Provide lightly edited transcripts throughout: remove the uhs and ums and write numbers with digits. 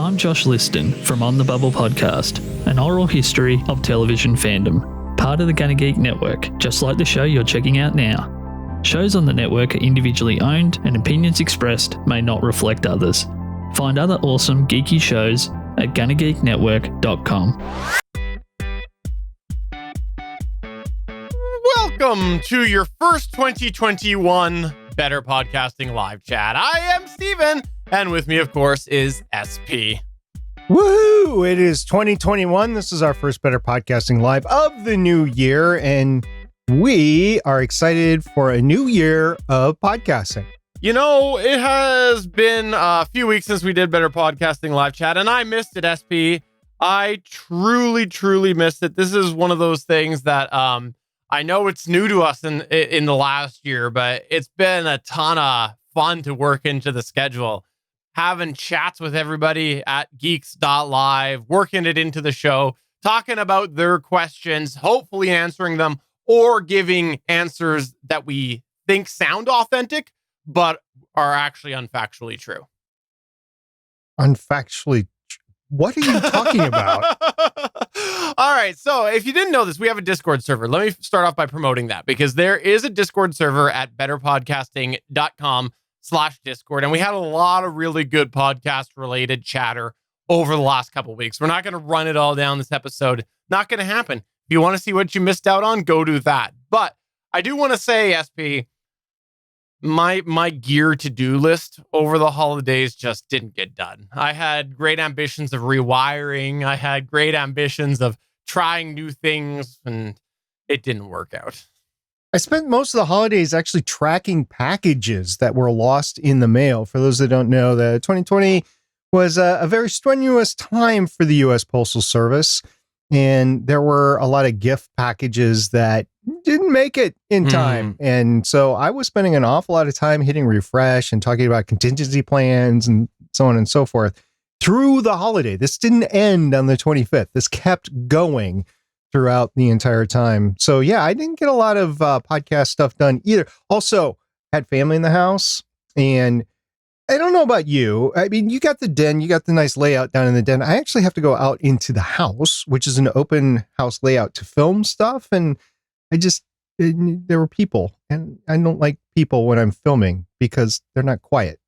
I'm Josh Liston from On the Bubble podcast, an oral history of television fandom, part of the GonnaGeek network, just like the show you're checking out now. Shows on the network are individually owned and opinions expressed may not reflect others. Find other awesome geeky shows at GonnaGeekNetwork.com. Welcome to your first 2021 Better Podcasting Live Chat. I am Steven, and with me, of course, is SP. Woohoo! It is 2021. This is our first Better Podcasting Live of the new year, and we are excited for a new year of podcasting. You know, it has been a few weeks since we did Better Podcasting Live Chat, and I missed it, SP. I truly missed it. This is one of those things that I know it's new to us in the last year, but it's been a ton of fun to work into the schedule. Having chats with everybody at Geeks.Live, working it into the show, talking about their questions, hopefully answering them, or giving answers that we think sound authentic, but are actually unfactually true. Unfactually? What are you talking about? All right. So if you didn't know this, we have a Discord server. Let me start off by promoting that, because there is a Discord server at betterpodcasting.com/Discord. And we had a lot of really good podcast related chatter over the last couple of weeks. We're not going to run it all down this episode. Not going to happen. If you want to see what you missed out on, go do that. But I do want to say, SP, my gear to-do list over the holidays just didn't get done. I had great ambitions of rewiring. I had great ambitions of trying new things, and it didn't work out. I spent most of the holidays actually tracking packages that were lost in the mail. For those that don't know, the 2020 was a very strenuous time for the U.S. Postal Service, and there were a lot of gift packages that didn't make it in time. And so I was spending an awful lot of time hitting refresh and talking about contingency plans and so on and so forth through the holiday. This didn't end on the 25th. This kept going throughout the entire time. So yeah, I didn't get a lot of podcast stuff done either. Also, had family in the house, and I don't know about you. I mean, you got the den, you got the nice layout down in the den. I actually have to go out into the house, which is an open house layout, to film stuff. And there were people, and I don't like people when I'm filming because they're not quiet.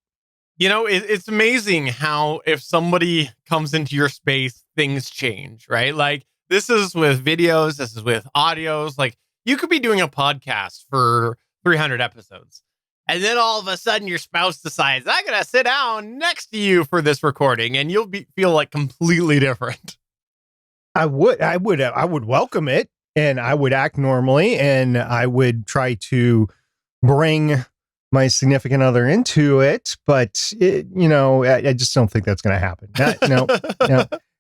You know, it's amazing how if somebody comes into your space, things change, right? Like, this is with videos, this is with audios. Like, you could be doing a podcast for 300 episodes, and then all of a sudden your spouse decides, I'm going to sit down next to you for this recording, and you'll feel like completely different. I would welcome it, and I would act normally, and I would try to bring my significant other into it, but I just don't think that's going to happen. No,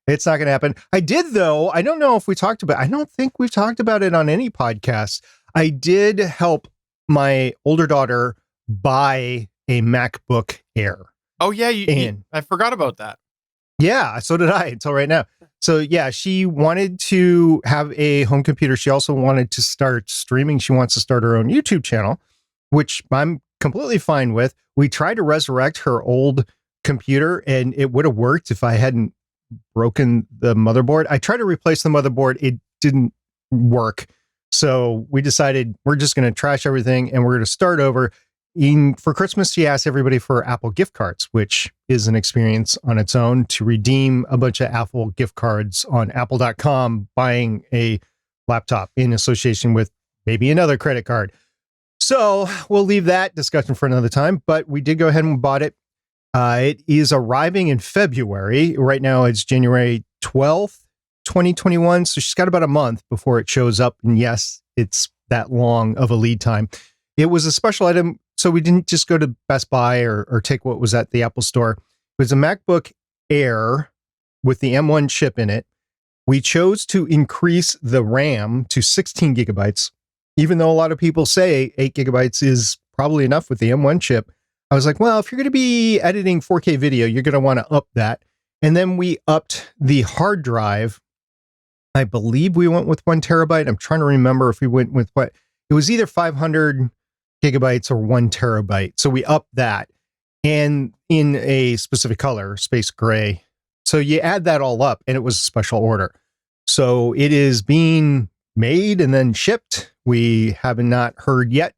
it's not going to happen. I did, though. I don't know if we talked about, I don't think we've talked about it on any podcast. I did help my older daughter buy a MacBook Air. Oh yeah. I forgot about that. Yeah. So did I, until right now. So yeah, she wanted to have a home computer. She also wanted to start streaming. She wants to start her own YouTube channel, which I'm completely fine with. We tried to resurrect her old computer, and it would have worked if I hadn't broken the motherboard. I tried to replace the motherboard. It didn't work. So we decided we're just going to trash everything, and we're going to start over. For Christmas, she asked everybody for Apple gift cards, which is an experience on its own, to redeem a bunch of Apple gift cards on apple.com, buying a laptop in association with maybe another credit card. So we'll leave that discussion for another time, but we did go ahead and bought it. It is arriving in February. Right now it's January 12th, 2021. So she's got about a month before it shows up. And yes, it's that long of a lead time. It was a special item, so we didn't just go to Best Buy or take what was at the Apple Store. It was a MacBook Air with the M1 chip in it. We chose to increase the RAM to 16 gigabytes, even though a lot of people say 8 gigabytes is probably enough with the M1 chip. I was like, well, if you're going to be editing 4K video, you're going to want to up that. And then we upped the hard drive. I believe we went with 1 terabyte. I'm trying to remember if we went with what. It was either 500 gigabytes or 1 terabyte. So we upped that, and in a specific color, space gray, So you add that all up, and it was a special order. So it is being made and then shipped. We have not heard yet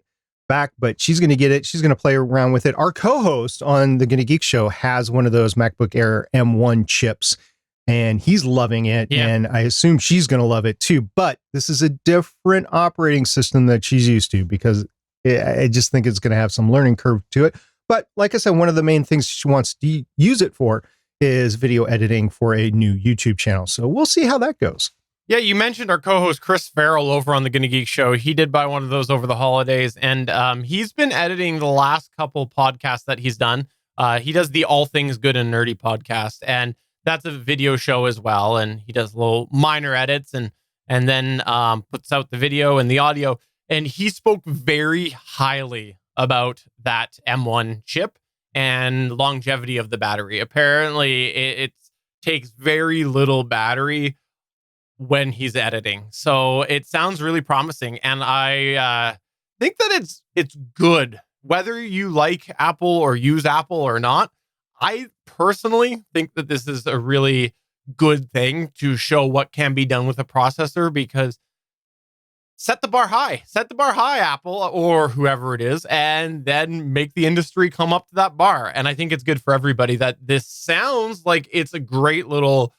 back, but she's going to get it. She's going to play around with it. Our co-host on the GonnaGeek show has one of those MacBook Air M1 chips, and he's loving it. Yeah. And I assume she's going to love it too. But this is a different operating system that she's used to, because I just think it's going to have some learning curve to it. But like I said, one of the main things she wants to use it for is video editing for a new YouTube channel. So we'll see how that goes. Yeah, you mentioned our co-host Chris Farrell over on the GonnaGeek show. He did buy one of those over the holidays, and he's been editing the last couple podcasts that he's done. He does the All Things Good and Nerdy podcast, and that's a video show as well. And he does little minor edits and then puts out the video and the audio. And he spoke very highly about that M1 chip and longevity of the battery. Apparently, it takes very little battery when he's editing. So it sounds really promising. And I think that it's good. Whether you like Apple or use Apple or not, I personally think that this is a really good thing to show what can be done with a processor, because set the bar high, Apple or whoever it is, and then make the industry come up to that bar. And I think it's good for everybody that this sounds like it's a great little,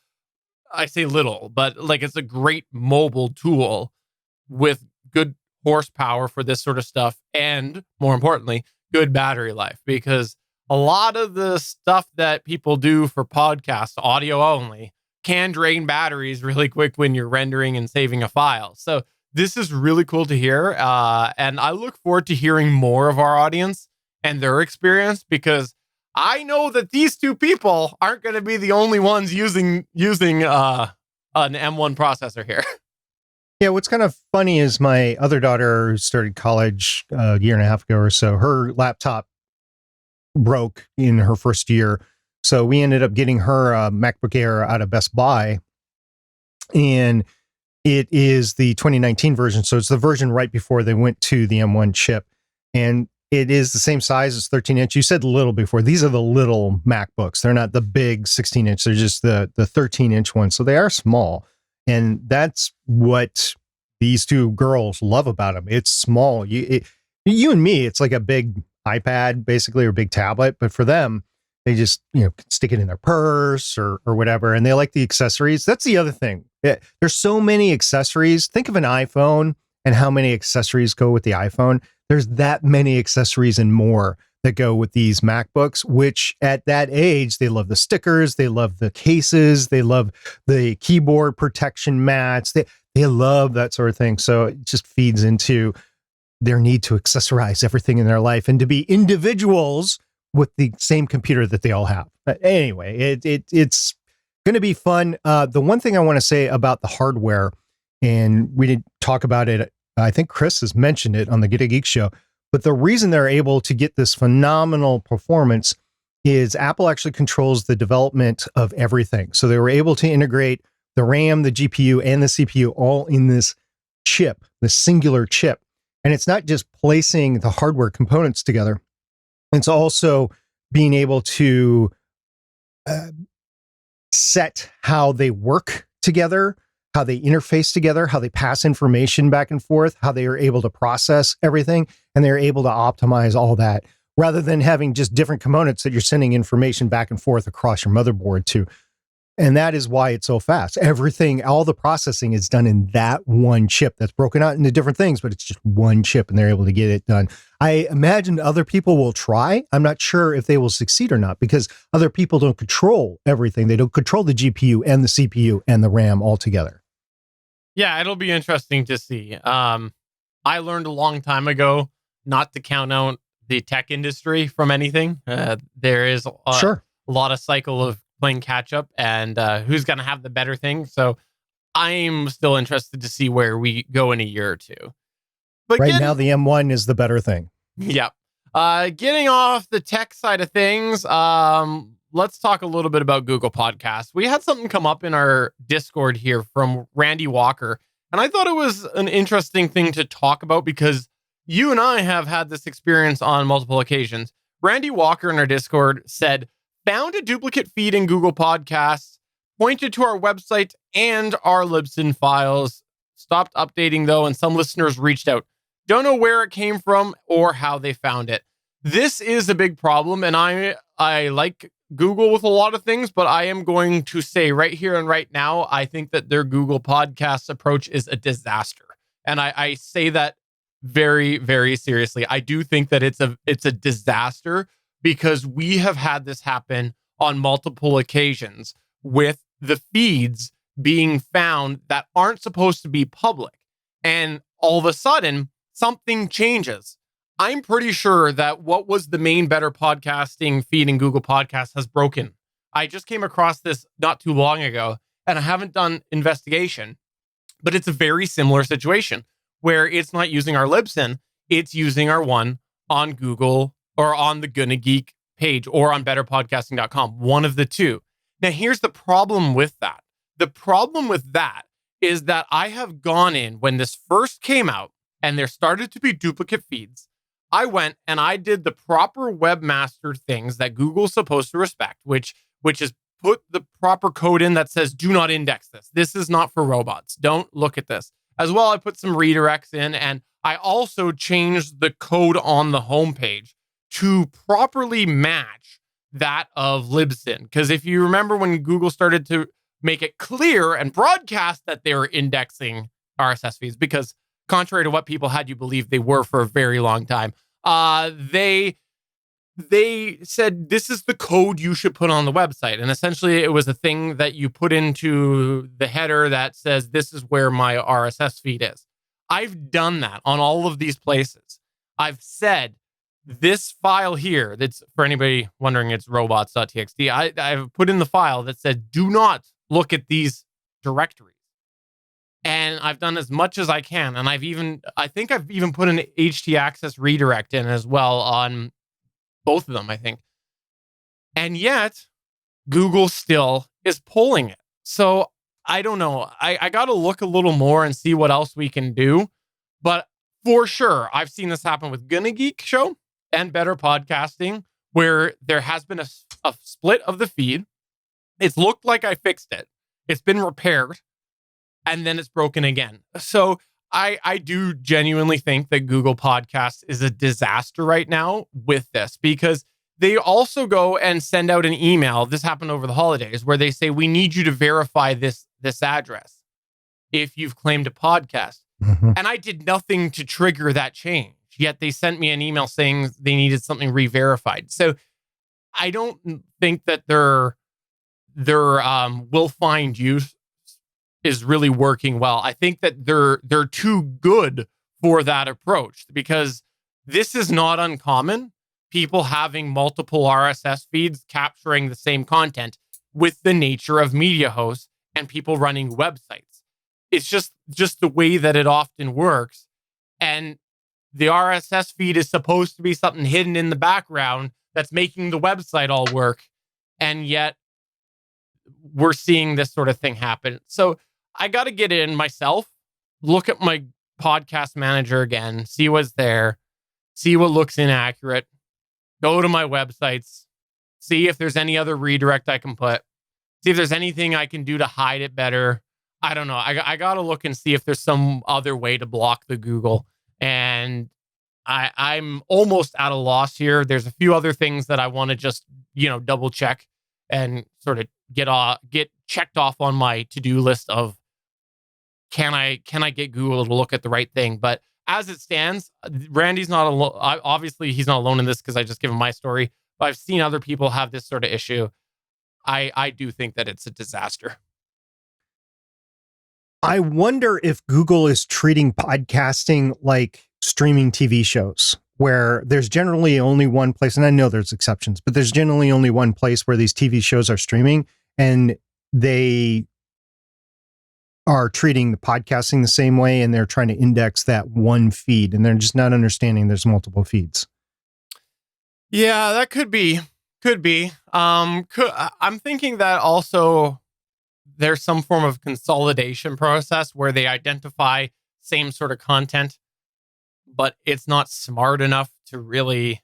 I say little, but like it's a great mobile tool with good horsepower for this sort of stuff. And more importantly, good battery life, because a lot of the stuff that people do for podcasts, audio only, can drain batteries really quick when you're rendering and saving a file. So this is really cool to hear. And I look forward to hearing more of our audience and their experience, because I know that these two people aren't going to be the only ones using an M1 processor here. Yeah, what's kind of funny is my other daughter, who started college a year and a half ago or so, her laptop broke in her first year. So we ended up getting her a MacBook Air out of Best Buy. And it is the 2019 version. So it's the version right before they went to the M1 chip. And it is the same size as 13-inch. You said little before. These are the little MacBooks. They're not the big 16-inch. They're just the 13-inch ones. So they are small. And that's what these two girls love about them. It's small. You and me, it's like a big iPad, basically, or big tablet. But for them, they just, stick it in their purse or whatever. And they like the accessories. That's the other thing. There's so many accessories. Think of an iPhone and how many accessories go with the iPhone. There's that many accessories and more that go with these MacBooks, which at that age, they love the stickers, they love the cases, they love the keyboard protection mats, they love that sort of thing. So it just feeds into their need to accessorize everything in their life and to be individuals with the same computer that they all have. Anyway, it's going to be fun. The one thing I want to say about the hardware, and we didn't talk about it, I think Chris has mentioned it on the GonnaGeek show, but the reason they're able to get this phenomenal performance is Apple actually controls the development of everything. So they were able to integrate the RAM, the GPU, and the CPU all in this chip, the singular chip. And it's not just placing the hardware components together. It's also being able to set how they work together, how they interface together, how they pass information back and forth, how they are able to process everything, and they're able to optimize all that rather than having just different components that you're sending information back and forth across your motherboard to. And that is why it's so fast. Everything, all the processing is done in that one chip that's broken out into different things, but it's just one chip and they're able to get it done. I imagine other people will try. I'm not sure if they will succeed or not, because other people don't control everything. They don't control the GPU and the CPU and the RAM all together. Yeah, it'll be interesting to see. I learned a long time ago not to count out the tech industry from anything. There is a lot of cycle of playing catch up and who's going to have the better thing. So I'm still interested to see where we go in a year or two. But right now, the M1 is the better thing. Yep. Getting off the tech side of things, let's talk a little bit about Google Podcasts. We had something come up in our Discord here from Randy Walker, and I thought it was an interesting thing to talk about because you and I have had this experience on multiple occasions. Randy Walker in our Discord said, found a duplicate feed in Google Podcasts. pointed to our website and our Libsyn files. Stopped updating though, and some listeners reached out. Don't know where it came from or how they found it. This is a big problem, and I like Google with a lot of things, but I am going to say right here and right now, I think that their Google Podcasts approach is a disaster. And I say that very, very seriously. I do think that it's a disaster because we have had this happen on multiple occasions with the feeds being found that aren't supposed to be public. And all of a sudden, something changes. I'm pretty sure that what was the main Better Podcasting feed in Google Podcasts has broken. I just came across this not too long ago, and I haven't done investigation, but it's a very similar situation where it's not using our Libsyn, it's using our one on Google or on the GonnaGeek page or on betterpodcasting.com, one of the two. Now, here's the problem with that. The problem with that is that I have gone in when this first came out and there started to be duplicate feeds. I went and I did the proper webmaster things that Google's supposed to respect, which is put the proper code in that says, do not index this. This is not for robots. Don't look at this. As well, I put some redirects in, and I also changed the code on the homepage to properly match that of Libsyn. Because if you remember when Google started to make it clear and broadcast that they were indexing RSS feeds, because contrary to what people had you believe they were for a very long time, they said this is the code you should put on the website. And essentially it was a thing that you put into the header that says this is where my RSS feed is. I've done that on all of these places. I've said this file here, that's for anybody wondering, it's robots.txt. I've put in the file that said do not look at these directories. And I've done as much as I can. And I think I've even put an htaccess redirect in as well on both of them, I think. And yet, Google still is pulling it. So I don't know. I got to look a little more and see what else we can do. But for sure, I've seen this happen with GonnaGeek show and Better Podcasting, where there has been a split of the feed. It's looked like I fixed it. It's been repaired. And then it's broken again. So I do genuinely think that Google Podcasts is a disaster right now with this, because they also go and send out an email. This happened over the holidays where they say, we need you to verify this address if you've claimed a podcast. Mm-hmm. And I did nothing to trigger that change. Yet they sent me an email saying they needed something re-verified. So I don't think that their will find you is really working well. I think that they're too good for that approach, because this is not uncommon. People having multiple RSS feeds capturing the same content with the nature of media hosts and people running websites. It's just the way that it often works. And the RSS feed is supposed to be something hidden in the background that's making the website all work. And yet we're seeing this sort of thing happen. So I got to get in myself, look at my podcast manager again, see what's there, see what looks inaccurate, go to my websites, see if there's any other redirect I can put, see if there's anything I can do to hide it better. I don't know. I got to look and see if there's some other way to block the Google. And I'm almost at a loss here. There's a few other things that I want to just, double check and sort of get checked off on my to-do list of, can I get Google to look at the right thing? But as it stands, Randy's not alone. Obviously, he's not alone in this because I just give him my story. But I've seen other people have this sort of issue. I do think that it's a disaster. I wonder if Google is treating podcasting like streaming TV shows, where there's generally only one place, and I know there's exceptions, but there's generally only one place where these TV shows are streaming, and they are treating the podcasting the same way, and they're trying to index that one feed, and they're just not understanding there's multiple feeds. Yeah, that could be. I'm thinking that also there's some form of consolidation process where they identify same sort of content, but it's not smart enough to really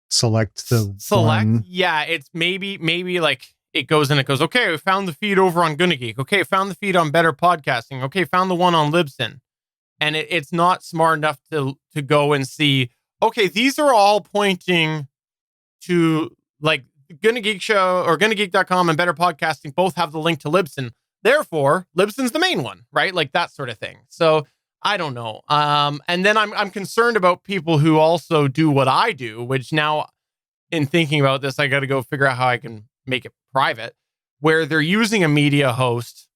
select. One. Yeah, it's maybe like it goes and it goes, okay, we found the feed over on GonnaGeek. Okay, found the feed on Better Podcasting. Okay, found the one on Libsyn. And it's not smart enough to go and see, okay, these are all pointing to like GonnaGeek Show or GonnaGeek.com and Better Podcasting both have the link to Libsyn. Therefore, Libsyn's the main one, right? Like that sort of thing. So I don't know. And then I'm concerned about people who also do what I do, which now in thinking about this, I got to go figure out how I can make it private, where they're using a media host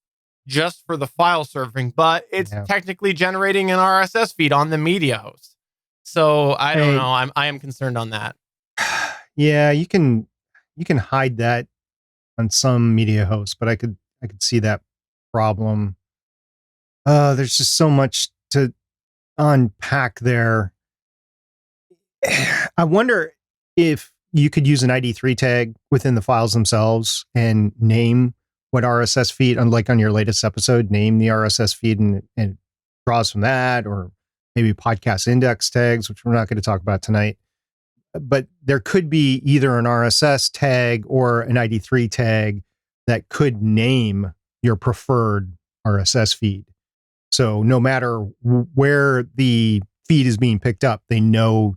just for the file serving, but it's technically generating an RSS feed on the media host. So I don't know. I am concerned on that. Yeah, you can hide that on some media hosts, but I could see that problem. There's just so much to unpack there. I wonder if you could use an ID3 tag within the files themselves and name what RSS feed, unlike on your latest episode, name the RSS feed and draws from that, or maybe podcast index tags, which we're not going to talk about tonight. But there could be either an RSS tag or an ID3 tag that could name your preferred RSS feed. So no matter where the feed is being picked up, they know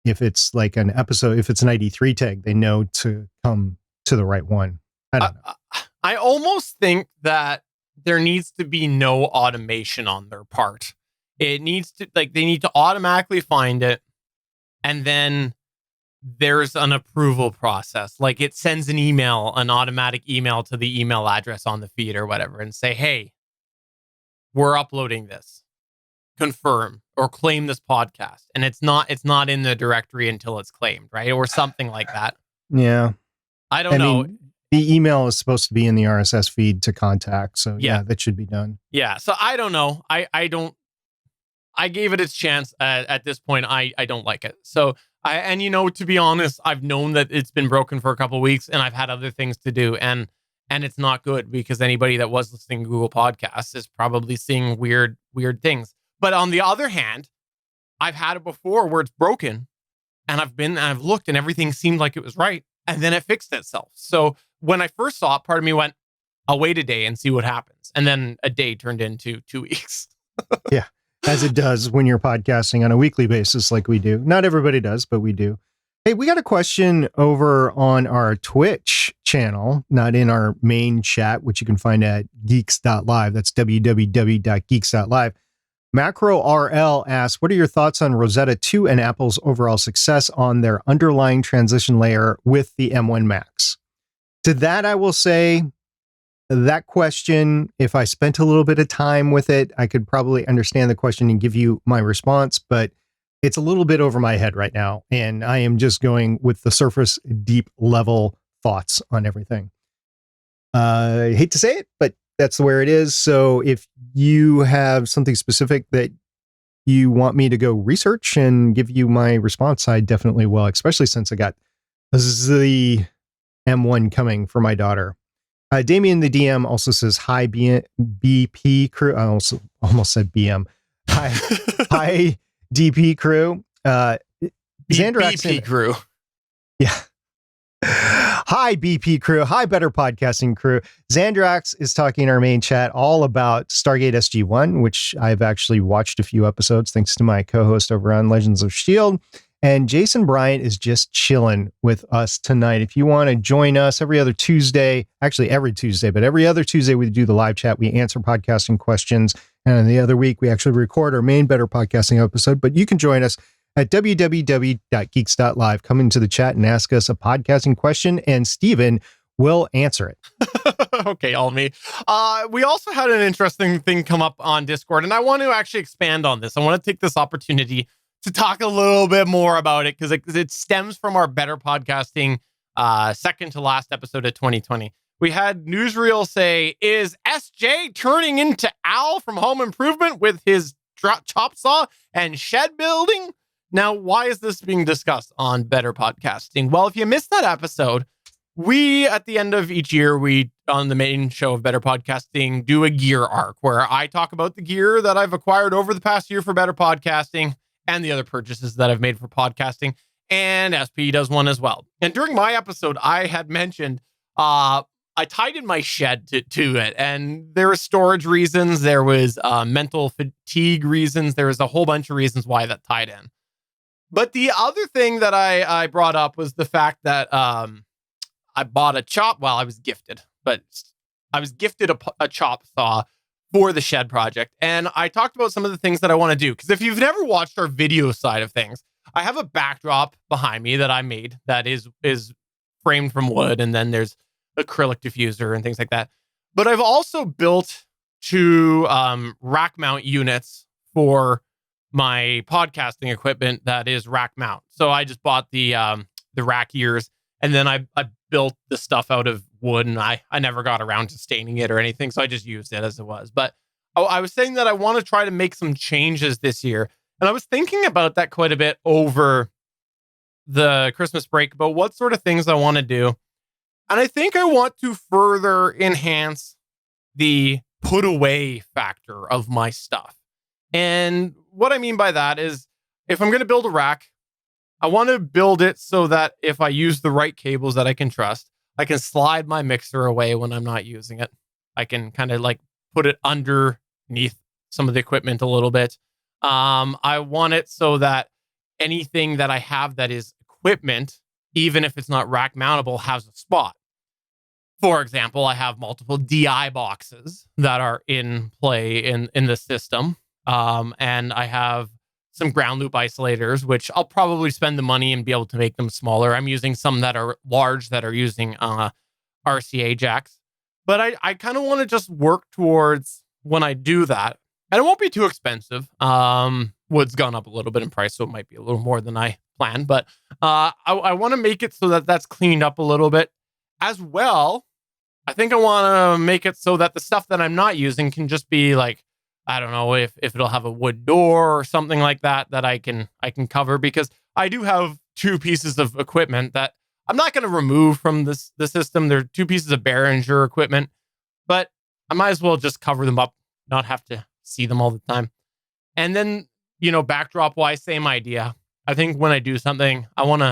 if it's like an episode, if it's an ID3 tag, they know to come to the right one. I don't know. I almost think that there needs to be no automation on their part. It needs to, like, they need to automatically find it, and then there's an approval process. Like it sends an email, an automatic email to the email address on the feed or whatever, and say, hey, we're uploading this. Confirm or claim this podcast. And it's not in the directory until it's claimed, right? Or something like that. Yeah. I don't know. The email is supposed to be in the RSS feed to contact. So yeah, that should be done. Yeah. So I don't know. I gave it its chance. At this point, I don't like it. So to be honest, I've known that it's been broken for a couple of weeks and I've had other things to do. And it's not good because anybody that was listening to Google Podcasts is probably seeing weird things. But on the other hand, I've had it before where it's broken and I've looked and everything seemed like it was right. And then it fixed itself. So when I first saw it, part of me went, I'll wait a day and see what happens. And then a day turned into 2 weeks. Yeah, as it does when you're podcasting on a weekly basis like we do. Not everybody does, but we do. Hey, we got a question over on our Twitch channel, not in our main chat, which you can find at Geeks.Live. That's www.geeks.live. Macro RL asks, what are your thoughts on Rosetta 2 and Apple's overall success on their underlying transition layer with the M1 Max? To that, I will say that question, if I spent a little bit of time with it, I could probably understand the question and give you my response, but it's a little bit over my head right now. And I am just going with the surface deep level thoughts on everything. I hate to say it, but that's where it is. So if you have something specific that you want me to go research and give you my response, I definitely will, especially since I got the M1 coming for my daughter. Damien the DM also says, hi, BP crew. I also almost said BM. Hi, DP crew. Xandrax BP crew. Yeah. Hi, BP crew. Hi, Better Podcasting crew. Xandrax is talking in our main chat all about Stargate SG-1, which I've actually watched a few episodes thanks to my co-host over on Legends of S.H.I.E.L.D. And Jason Bryant is just chilling with us tonight. If you want to join us every other Tuesday, actually every Tuesday, but every other Tuesday we do the live chat. We answer podcasting questions. And the other week we actually record our main Better Podcasting episode. But you can join us at www.geeks.live. Come into the chat and ask us a podcasting question, and Steven will answer it. Okay, all me. We also had an interesting thing come up on Discord, and I want to actually expand on this. I want to take this opportunity to talk a little bit more about it because it stems from our Better Podcasting second to last episode of 2020. We had Newsreel say, is SJ turning into Al from Home Improvement with his chop saw and shed building? Now, why is this being discussed on Better Podcasting? Well, if you missed that episode, we, at the end of each year, we, on the main show of Better Podcasting, do a gear arc where I talk about the gear that I've acquired over the past year for Better Podcasting and the other purchases that I've made for podcasting, and SP does one as well. And during my episode, I had mentioned I tied in my shed to it, and there were storage reasons. There was mental fatigue reasons. There was a whole bunch of reasons why that tied in. But the other thing that I brought up was the fact that I bought a chop. Well, I was gifted a chop saw for the shed project. And I talked about some of the things that I want to do. Because if you've never watched our video side of things, I have a backdrop behind me that I made that is framed from wood. And then there's acrylic diffuser and things like that. But I've also built two rack mount units for my podcasting equipment that is rack mount. So I just bought the rack ears, and then I built the stuff out of wood, and I never got around to staining it or anything, so I just used it as it was. But I was saying that I want to try to make some changes this year, and I was thinking about that quite a bit over the Christmas break about what sort of things I want to do. And I think I want to further enhance the put away factor of my stuff. And what I mean by that is, if I'm going to build a rack, I want to build it so that if I use the right cables that I can trust, I can slide my mixer away when I'm not using it. I can kind of like put it underneath some of the equipment a little bit. I want it so that anything that I have that is equipment, even if it's not rack mountable, has a spot. For example, I have multiple DI boxes that are in play in the system. And I have some ground loop isolators, which I'll probably spend the money and be able to make them smaller. I'm using some that are large that are using RCA jacks. But I kind of want to just work towards when I do that. And it won't be too expensive. Wood's gone up a little bit in price, so it might be a little more than I planned. But I want to make it so that that's cleaned up a little bit. As well, I think I want to make it so that the stuff that I'm not using can just be like, I don't know if it'll have a wood door or something like that I can cover, because I do have two pieces of equipment that I'm not going to remove from the system. They're two pieces of Behringer equipment, but I might as well just cover them up, not have to see them all the time. And then, backdrop wise, same idea. I think when I do something, I want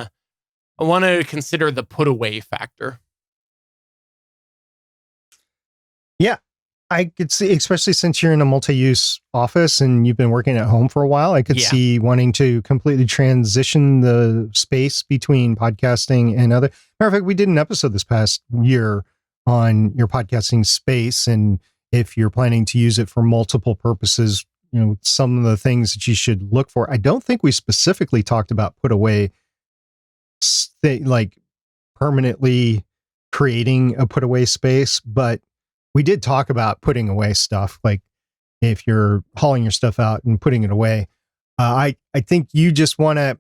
to consider the put away factor. Yeah, I could see, especially since you're in a multi-use office and you've been working at home for a while, I could see wanting to completely transition the space between podcasting and other. Matter of fact, we did an episode this past year on your podcasting space, and if you're planning to use it for multiple purposes, some of the things that you should look for. I don't think we specifically talked about put away, like permanently creating a put away space, but we did talk about putting away stuff, like if you're hauling your stuff out and putting it away. I think you just want to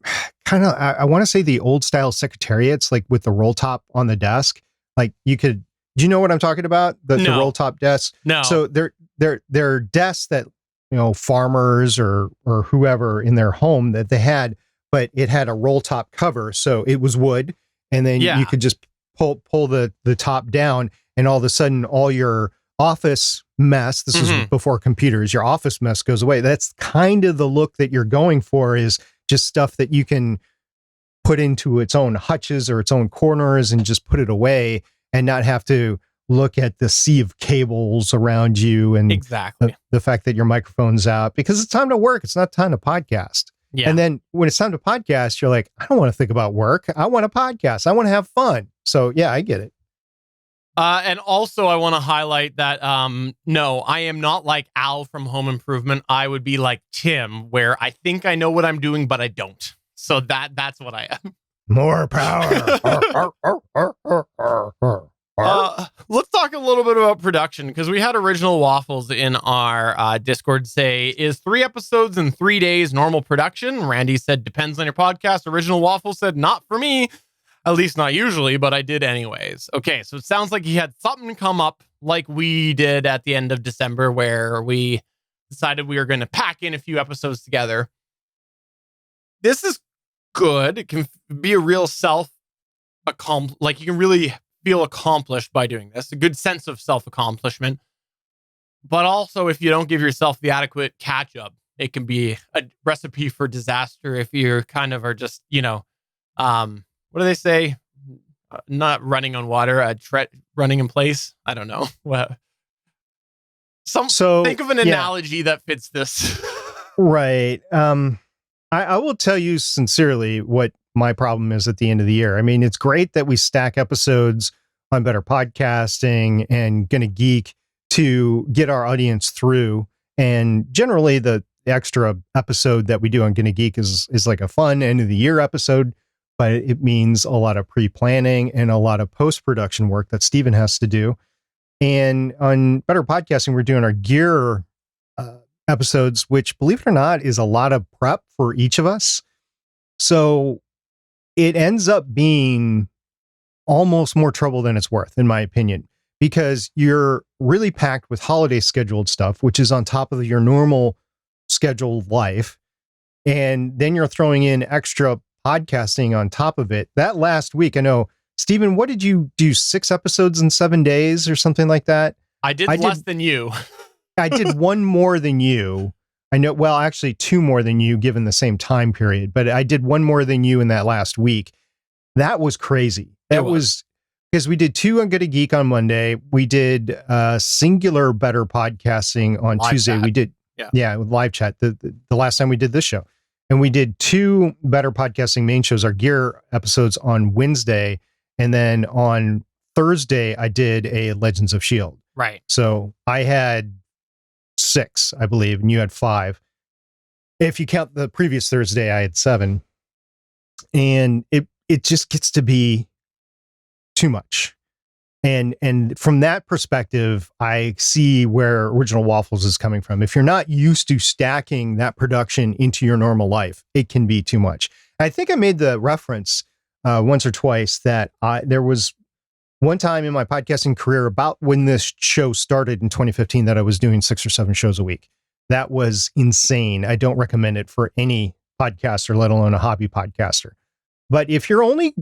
I want to say the old style secretariats, like with the roll top on the desk. Like do you know what I'm talking about? The roll top desks? No. So they're desks that, farmers or whoever in their home that they had, but it had a roll top cover. So it was wood, and then you could just pull the top down, and all of a sudden all your office mess, this is before computers, your office mess goes away. That's kind of the look that you're going for, is just stuff that you can put into its own hutches or its own corners and just put it away and not have to look at the sea of cables around you, and exactly the fact that your microphone's out, because it's time to work. It's not time to podcast. Yeah. And then when it's time to podcast, you're like, I don't want to think about work. I want to podcast. I want to have fun. So yeah, I get it. And also I want to highlight that, no, I am not like Al from Home Improvement. I would be like Tim, where I think I know what I'm doing, but I don't. So that's what I am. More power. Let's talk a little bit about production, because we had Original Waffles in our Discord say, is 3 episodes in 3 days normal production? Randy said, depends on your podcast. Original Waffles said, not for me. At least not usually, but I did anyways. Okay, so it sounds like he had something come up like we did at the end of December, where we decided we were going to pack in a few episodes together. This is good. It can be a real like you can really feel accomplished by doing this. A good sense of self-accomplishment. But also, if you don't give yourself the adequate catch-up, it can be a recipe for disaster if you kind of are just, what do they say? not running on water, running in place. I don't know. Think of an analogy that fits this. Right. I will tell you sincerely what my problem is at the end of the year. I mean, it's great that we stack episodes on Better Podcasting and GonnaGeek to get our audience through. And generally, the extra episode that we do on GonnaGeek is like a fun end of the year episode, but it means a lot of pre-planning and a lot of post-production work that Steven has to do. And on Better Podcasting, we're doing our gear episodes, which, believe it or not, is a lot of prep for each of us. So it ends up being almost more trouble than it's worth, in my opinion, because you're really packed with holiday scheduled stuff, which is on top of your normal scheduled life. And then you're throwing in extra podcasting on top of it. That last week, I know, Steven, what did you do? 6 episodes in 7 days or something like that? I did less than you. I did one more than you. I know, well, actually 2 more than you given the same time period, but I did 1 more than you in that last week. That was crazy. That was because we did 2 on GonnaGeek on Monday. We did singular Better Podcasting on live Tuesday. Chat. We did, with live chat, the last time we did this show. And we did 2 Better Podcasting main shows, our gear episodes on Wednesday. And then on Thursday, I did a Legends of S.H.I.E.L.D. Right. So I had 6, I believe, and you had 5. If you count the previous Thursday, I had 7. And it just gets to be too much. And from that perspective, I see where Original Waffles is coming from. If you're not used to stacking that production into your normal life, it can be too much. I think I made the reference once or twice that there was one time in my podcasting career about when this show started in 2015 that I was doing 6 or 7 shows a week. That was insane. I don't recommend it for any podcaster, let alone a hobby podcaster. But if you're only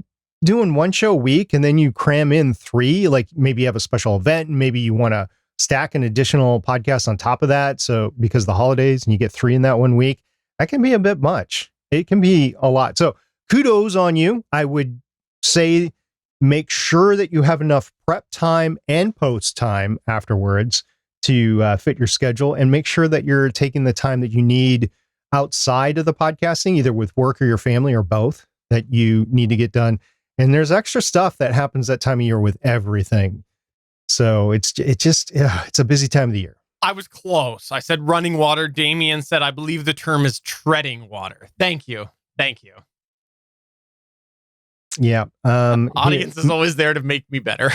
doing 1 show a week and then you cram in 3, like maybe you have a special event and maybe you want to stack an additional podcast on top of that. So because of the holidays and you get 3 in that 1 week, that can be a bit much. It can be a lot. So kudos on you. I would say make sure that you have enough prep time and post time afterwards to fit your schedule, and make sure that you're taking the time that you need outside of the podcasting, either with work or your family or both, that you need to get done. And there's extra stuff that happens that time of year with everything. So it's a busy time of the year. I was close. I said running water. Damien said, I believe the term is treading water. Thank you. Yeah. Audience is always there to make me better.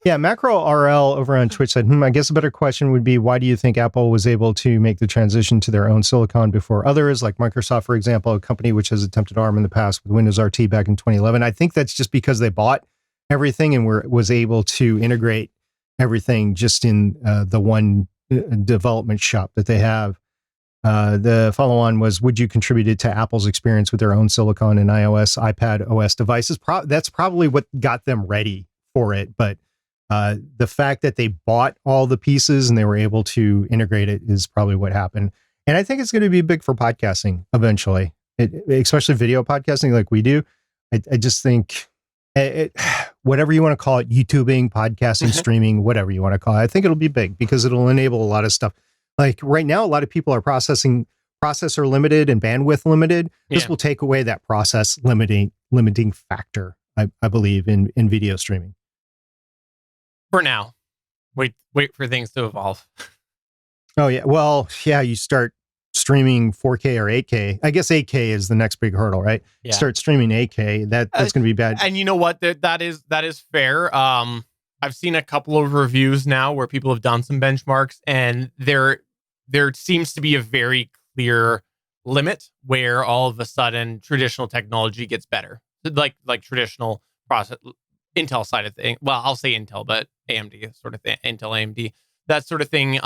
Yeah. Macro RL over on Twitch said, I guess a better question would be, why do you think Apple was able to make the transition to their own silicon before others, like Microsoft, for example, a company which has attempted ARM in the past with Windows RT back in 2011? I think that's just because they bought everything and was able to integrate everything just in the one development shop that they have. The follow-on was, would you contributed to Apple's experience with their own silicon and iOS, iPad OS devices? That's probably what got them ready for it. But the fact that they bought all the pieces and they were able to integrate it is probably what happened. And I think it's going to be big for podcasting eventually, especially video podcasting like we do. I just think whatever you want to call it, YouTubing, podcasting, streaming, whatever you want to call it, I think it'll be big because it'll enable a lot of stuff. Like right now, a lot of people are processor limited and bandwidth limited. This will take away that process limiting factor, I believe, in video streaming. For now. Wait for things to evolve. Oh, yeah. Well, yeah, you start streaming 4K or 8K. I guess 8K is the next big hurdle, right? Yeah. Start streaming 8K. That's going to be bad. And you know what? That is fair. I've seen a couple of reviews now where people have done some benchmarks, and there seems to be a very clear limit where all of a sudden traditional technology gets better, like traditional process, Intel side of thing. Well, I'll say Intel, but AMD sort of thing, Intel, AMD, that sort of thing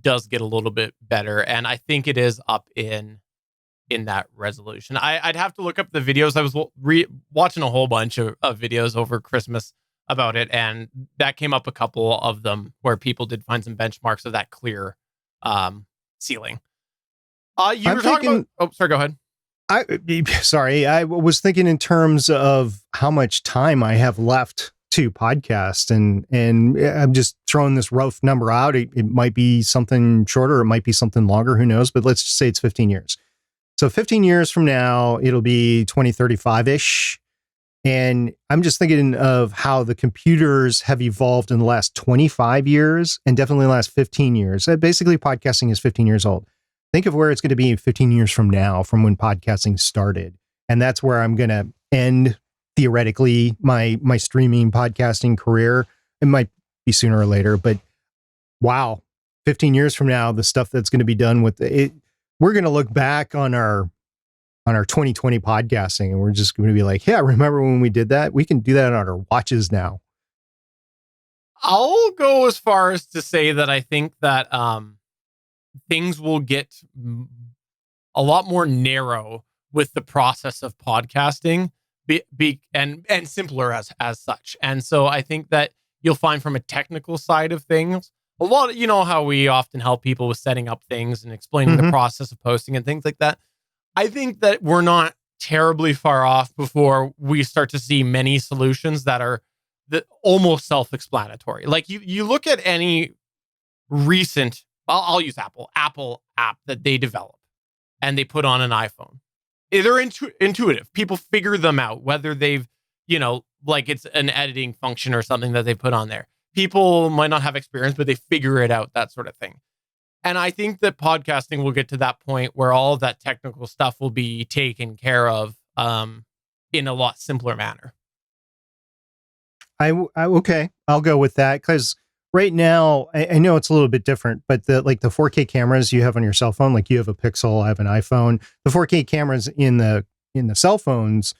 does get a little bit better, and I think it is up in that resolution. I'd have to look up the videos. I was watching a whole bunch of videos over Christmas about it, and that came up a couple of them where people did find some benchmarks of that clear ceiling. You were talking about... Oh, sorry, go ahead. Sorry, I was thinking in terms of how much time I have left to podcast, and I'm just throwing this rough number out. It might be something shorter, it might be something longer, who knows? But let's just say it's 15 years. So 15 years from now, it'll be 2035-ish. And I'm just thinking of how the computers have evolved in the last 25 years and definitely the last 15 years. Basically, podcasting is 15 years old. Think of where it's going to be 15 years from now, from when podcasting started. And that's where I'm going to end, theoretically, my streaming podcasting career. It might be sooner or later, but wow, 15 years from now, the stuff that's going to be done with it, we're going to look back on our 2020 podcasting, and we're just going to be like, yeah, remember when we did that? We can do that on our watches now. I'll go as far as to say that I think that things will get a lot more narrow with the process of podcasting, and simpler as such. And so I think that you'll find from a technical side of things, a lot of, you know, how we often help people with setting up things and explaining the process of posting and things like that. I think that we're not terribly far off before we start to see many solutions that are almost self-explanatory. Like you look at any recent, I'll use Apple app that they develop and they put on an iPhone. They're intuitive. People figure them out, whether they've, you know, like it's an editing function or something that they put on there. People might not have experience, but they figure it out, that sort of thing. And I think that podcasting will get to that point where all of that technical stuff will be taken care of in a lot simpler manner. Okay, I'll go with that, because right now I know it's a little bit different, but the 4K cameras you have on your cell phone, like you have a Pixel, I have an iPhone. The 4K cameras in the cell phones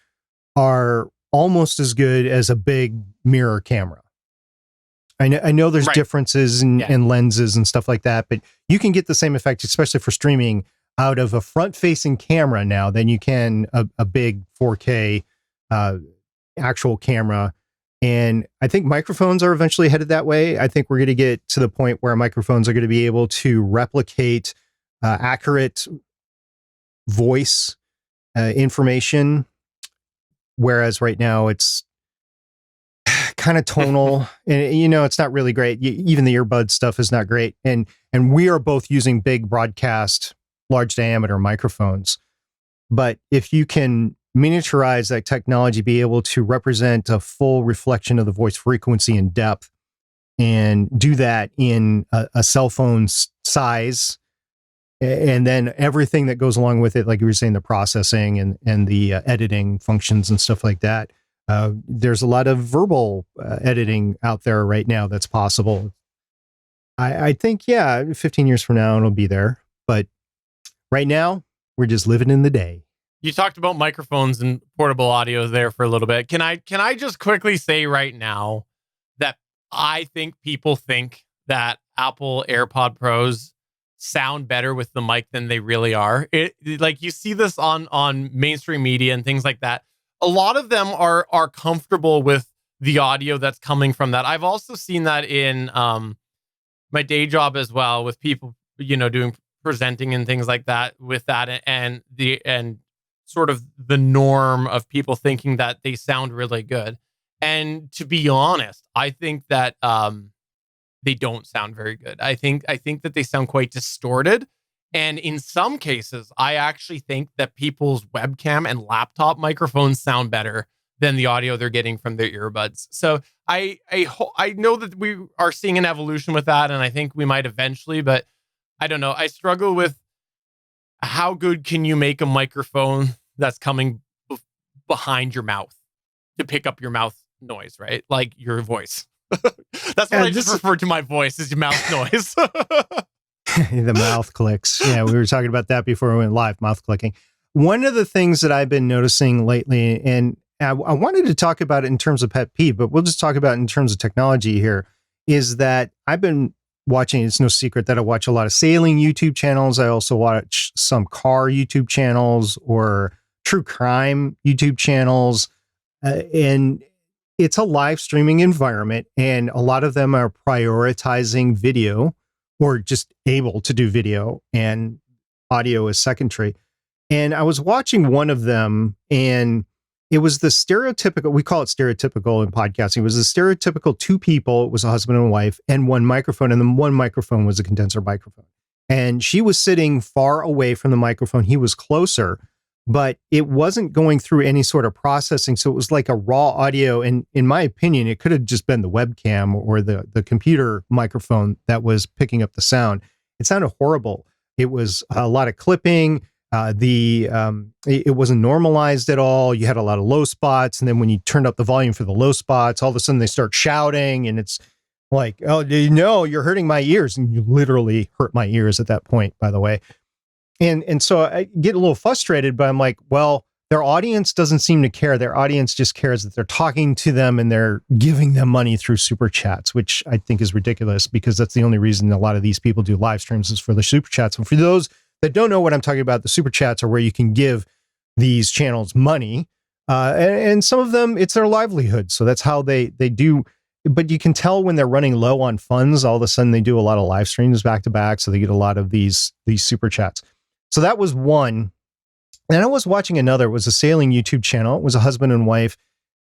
are almost as good as a big mirror camera. I know there's differences in lenses and stuff like that, but you can get the same effect, especially for streaming, out of a front-facing camera now than you can a big 4K actual camera. And I think microphones are eventually headed that way. I think we're going to get to the point where microphones are going to be able to replicate accurate voice information, whereas right now it's kind of tonal, and you know, it's not really great. Even the earbud stuff is not great. And we are both using big broadcast, large diameter microphones. But if you can miniaturize that technology, be able to represent a full reflection of the voice frequency and depth, and do that in a cell phone size, and then everything that goes along with it, like you were saying, the processing and the editing functions and stuff like that. There's a lot of verbal editing out there right now that's possible. I think, 15 years from now, it'll be there. But right now, we're just living in the day. You talked about microphones and portable audio there for a little bit. Can I just quickly say right now that I think people think that Apple AirPod Pros sound better with the mic than they really are. Like you see this on mainstream media and things like that. A lot of them are comfortable with the audio that's coming from that. I've also seen that in my day job as well, with people, you know, doing presenting and things like that with that, and sort of the norm of people thinking that they sound really good. And to be honest, I think that they don't sound very good. I think that they sound quite distorted. And in some cases, I actually think that people's webcam and laptop microphones sound better than the audio they're getting from their earbuds. So I know that we are seeing an evolution with that, and I think we might eventually, but I don't know. I struggle with how good can you make a microphone that's coming behind your mouth to pick up your mouth noise, right? Like your voice. That's what I just referred to my voice as your mouth noise. The mouth clicks. Yeah, we were talking about that before we went live, mouth clicking. One of the things that I've been noticing lately, and I wanted to talk about it in terms of pet peeve, but we'll just talk about it in terms of technology here, is that I've been watching, it's no secret that I watch a lot of sailing YouTube channels. I also watch some car YouTube channels or true crime YouTube channels. And it's a live streaming environment, and a lot of them are prioritizing video, or just able to do video, and audio is secondary. And I was watching one of them, and it was the stereotypical, we call it stereotypical in podcasting. It was a stereotypical two people. It was a husband and wife and one microphone. And then one microphone was a condenser microphone. And she was sitting far away from the microphone. He was closer, but it wasn't going through any sort of processing. So it was like a raw audio. And in my opinion, it could have just been the webcam or the computer microphone that was picking up the sound. It sounded horrible. It was a lot of clipping. It wasn't normalized at all. You had a lot of low spots. And then when you turned up the volume for the low spots, all of a sudden they start shouting, and it's like, oh, no, you're hurting my ears. And you literally hurt my ears at that point, by the way. And so I get a little frustrated, but I'm like, well, their audience doesn't seem to care. Their audience just cares that they're talking to them and they're giving them money through super chats, which I think is ridiculous, because that's the only reason a lot of these people do live streams, is for the super chats. And for those that don't know what I'm talking about, the super chats are where you can give these channels money. And some of them, it's their livelihood. So that's how they do. But you can tell when they're running low on funds, all of a sudden they do a lot of live streams back to back. So they get a lot of these super chats. So that was one. And I was watching another. It was a sailing YouTube channel. It was a husband and wife.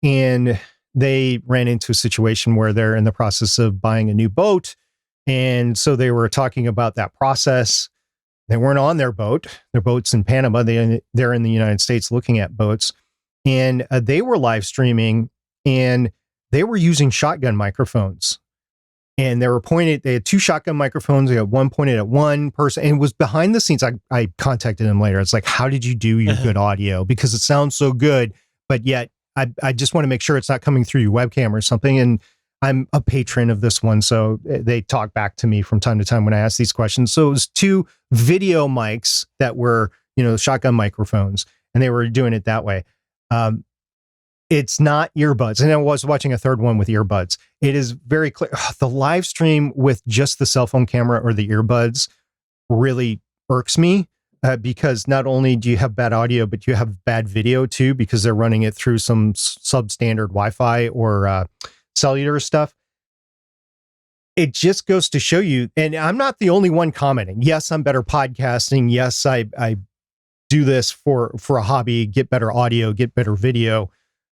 And they ran into a situation where they're in the process of buying a new boat. And so they were talking about that process. They weren't on their boat. Their boat's in Panama. They're in the United States looking at boats. And they were live streaming, and they were using shotgun microphones. And they had two shotgun microphones. They had one pointed at one person, and it was behind the scenes. I contacted them later. It's like, how did you do your good audio? Because it sounds so good, but yet I just want to make sure it's not coming through your webcam or something. And I'm a patron of this one, so they talk back to me from time to time when I ask these questions. So it was two video mics that were, shotgun microphones, and they were doing it that way. It's not earbuds. And I was watching a third one with earbuds. It is very clear. The live stream with just the cell phone camera or the earbuds really irks me, because not only do you have bad audio, but you have bad video too, because they're running it through some substandard Wi-Fi or cellular stuff. It just goes to show you, and I'm not the only one commenting. Yes, I'm better podcasting. Yes, I do this for a hobby, get better audio, get better video.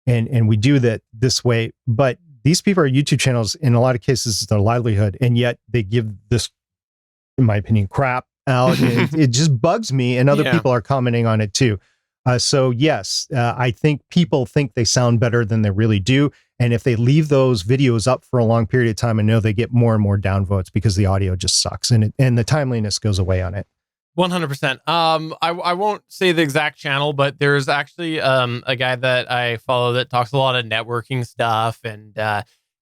And we do that this way. But these people are YouTube channels. In a lot of cases, it's their livelihood. And yet they give this, in my opinion, crap out. And it just bugs me. And other people are commenting on it too. So yes, I think people think they sound better than they really do. And if they leave those videos up for a long period of time, I know they get more and more downvotes because the audio just sucks. And the timeliness goes away on it. 100%. I won't say the exact channel, but there's actually a guy that I follow that talks a lot of networking stuff, and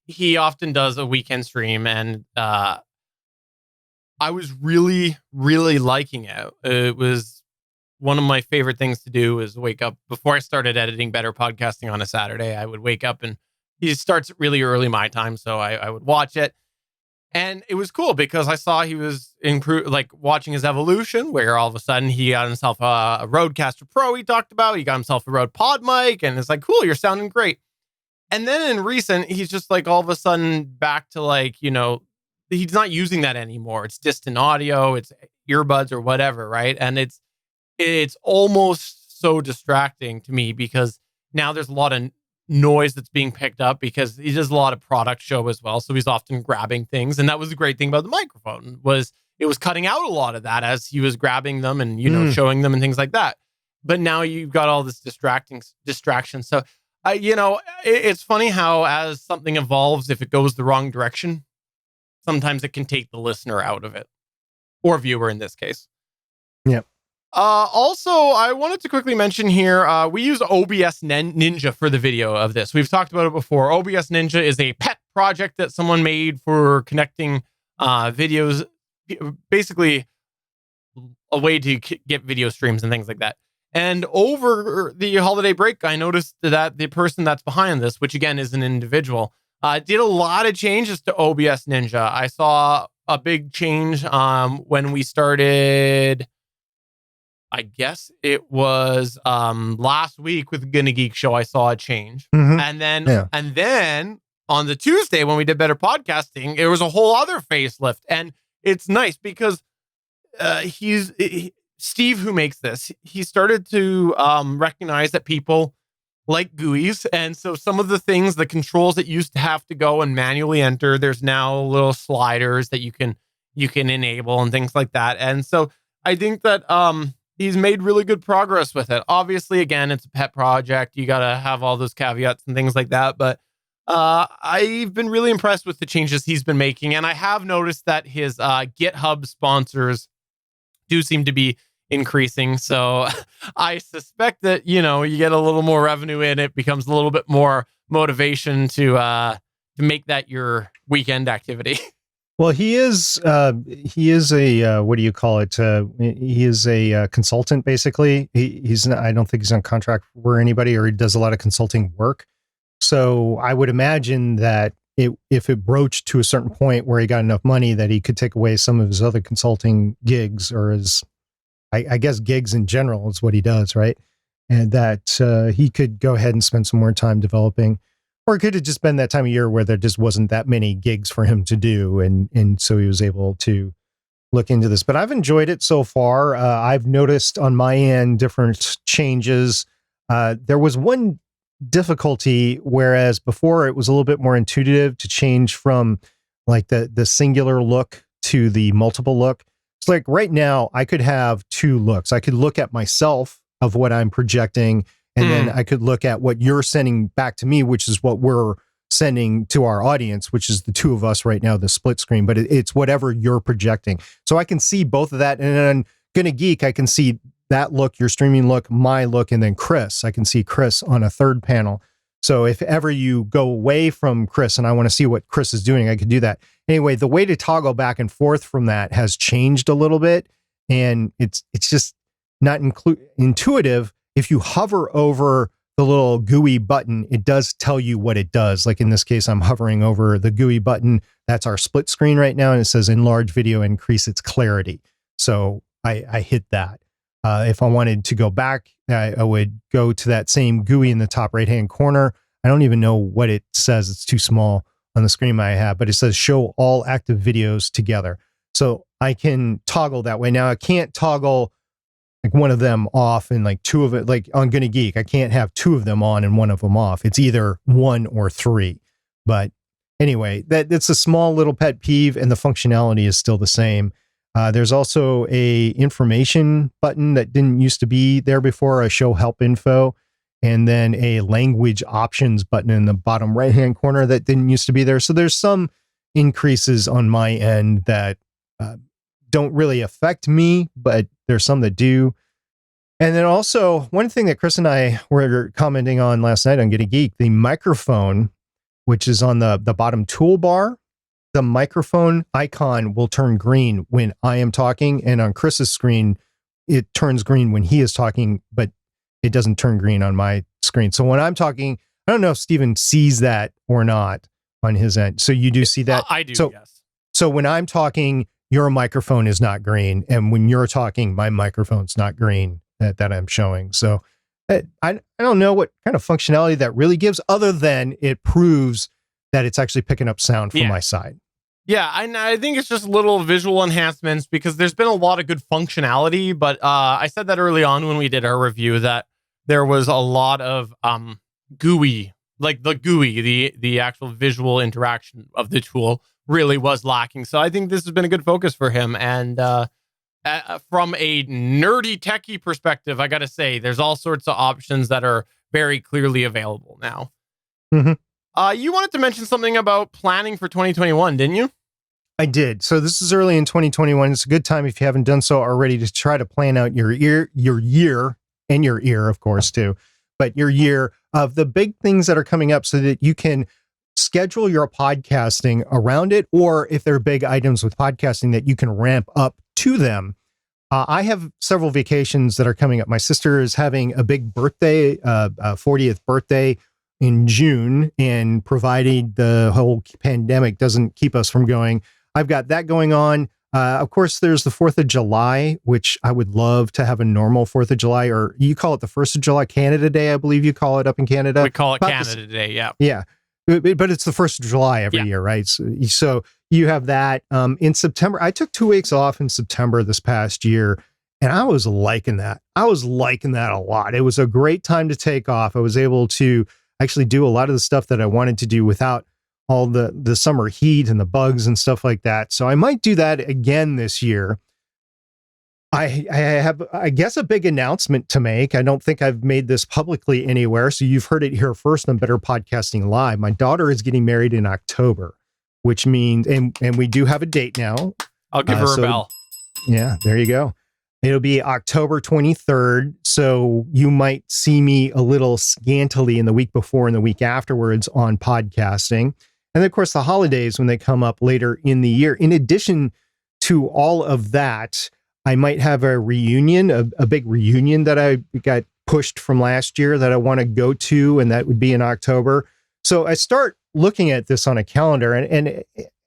he often does a weekend stream, and I was really, really liking it. It was one of my favorite things to do is wake up before I started editing Better Podcasting on a Saturday. I would wake up, and he starts really early my time, so I would watch it. And it was cool because I saw he was watching his evolution, where all of a sudden he got himself a Rodecaster Pro he talked about. He got himself a Rode Pod mic, and it's like, cool, you're sounding great. And then in recent, he's just like all of a sudden back to he's not using that anymore. It's distant audio, it's earbuds or whatever, right? And it's almost so distracting to me because now there's a lot of noise that's being picked up because he does a lot of product show as well, so he's often grabbing things. And that was the great thing about the microphone, was it was cutting out a lot of that as he was grabbing them and showing them and things like that. But now you've got all this distraction. So it's funny how as something evolves, if it goes the wrong direction, sometimes it can take the listener out of it, or viewer in this case. Yep. Also, I wanted to quickly mention here, we use OBS Ninja for the video of this. We've talked about it before. OBS Ninja is a pet project that someone made for connecting videos, basically a way to get video streams and things like that. And over the holiday break, I noticed that the person that's behind this, which again is an individual, did a lot of changes to OBS Ninja. I saw a big change when we started... I guess it was last week with the GonnaGeek show. I saw a change, and then on the Tuesday when we did Better Podcasting, it was a whole other facelift, and it's nice because Steve, who makes this, he started to recognize that people like GUIs. And so some of the things, the controls that used to have to go and manually enter, there's now little sliders that you can enable and things like that. And so I think that he's made really good progress with it. Obviously, again, it's a pet project. You got to have all those caveats and things like that. But I've been really impressed with the changes he's been making. And I have noticed that his GitHub sponsors do seem to be increasing. So I suspect that, you get a little more revenue in, it becomes a little bit more motivation to make that your weekend activity. Well, he is a what do you call it? He is a consultant, basically. He's not, I don't think he's on contract for anybody, or he does a lot of consulting work. So I would imagine that if it broached to a certain point where he got enough money that he could take away some of his other consulting gigs, or his, I guess gigs in general is what he does, right? And that he could go ahead and spend some more time developing. Or it could have just been that time of year where there just wasn't that many gigs for him to do. And so he was able to look into this. But I've enjoyed it so far. I've noticed on my end different changes. There was one difficulty, whereas before it was a little bit more intuitive to change from like the singular look to the multiple look. It's like right now I could have two looks. I could look at myself of what I'm projecting, and then I could look at what you're sending back to me, which is what we're sending to our audience, which is the two of us right now, the split screen, but it's whatever you're projecting. So I can see both of that. And then GonnaGeek, I can see that look, your streaming look, my look, and then Chris. I can see Chris on a third panel. So if ever you go away from Chris and I want to see what Chris is doing, I could do that. Anyway, the way to toggle back and forth from that has changed a little bit. And it's just not intuitive. If you hover over the little GUI button, it does tell you what it does. Like in this case, I'm hovering over the GUI button. That's our split screen right now. And it says enlarge video, increase its clarity. So I hit that. If I wanted to go back, I would go to that same GUI in the top right-hand corner. I don't even know what it says. It's too small on the screen I have, but it says show all active videos together. So I can toggle that way. Now I can't toggle like one of them off and like two of it, like on GonnaGeek, I can't have two of them on and one of them off. It's either one or three. But anyway, that's a small little pet peeve, and the functionality is still the same. There's also a information button that didn't used to be there before, a show help info, and then a language options button in the bottom right-hand corner that didn't used to be there. So there's some increases on my end that don't really affect me, but there's some that do. And then also one thing that Chris and I were commenting on last night on GonnaGeek, the microphone, which is on the bottom toolbar, the microphone icon will turn green when I am talking, and on Chris's screen, it turns green when he is talking, but it doesn't turn green on my screen. So when I'm talking, I don't know if Steven sees that or not on his end. So you do see that? I do, so, yes. So when I'm talking, your microphone is not green, and when you're talking, my microphone's not green that I'm showing. So I don't know what kind of functionality that really gives, other than it proves that it's actually picking up sound from my side. Yeah, I think it's just little visual enhancements, because there's been a lot of good functionality, but I said that early on when we did our review that there was a lot of GUI, like the GUI, the actual visual interaction of the tool really was lacking. So I think this has been a good focus for him. And from a nerdy techie perspective, I got to say, there's all sorts of options that are very clearly available now. Mm-hmm. You wanted to mention something about planning for 2021, didn't you? I did. So this is early in 2021. It's a good time, if you haven't done so already, to try to plan out your year, and your ear, of course, too, but your year of the big things that are coming up, so that you can schedule your podcasting around it, or if there are big items with podcasting that you can ramp up to them. I have several vacations that are coming up. My sister is having a big birthday, 40th birthday in June, and provided the whole pandemic doesn't keep us from going, I've got that going on. Of course, there's the 4th of July, which I would love to have a normal 4th of July, or you call it the 1st of July, Canada Day, I believe you call it up in Canada. We call it Canada Day, yeah. Yeah. But it's the 1st of July every year, right? So you have that in September. I took 2 weeks off in September this past year, And I was liking that. I was liking that a lot. It was a great time to take off. I was able to actually do a lot of the stuff that I wanted to do without all the summer heat and the bugs and stuff like that. So I might do that again this year. I have, I guess, a big announcement to make. I don't think I've made this publicly anywhere, so you've heard it here first on Better Podcasting Live. My daughter is getting married in October, which means, and we do have a date now. I'll give her a bell. Yeah, there you go. It'll be October 23rd, so you might see me a little scantily in the week before and the week afterwards on podcasting. And then, of course, the holidays when they come up later in the year. In addition to all of that, I might have a reunion, a big reunion that I got pushed from last year that I want to go to, and that would be in October. So I start looking at this on a calendar, and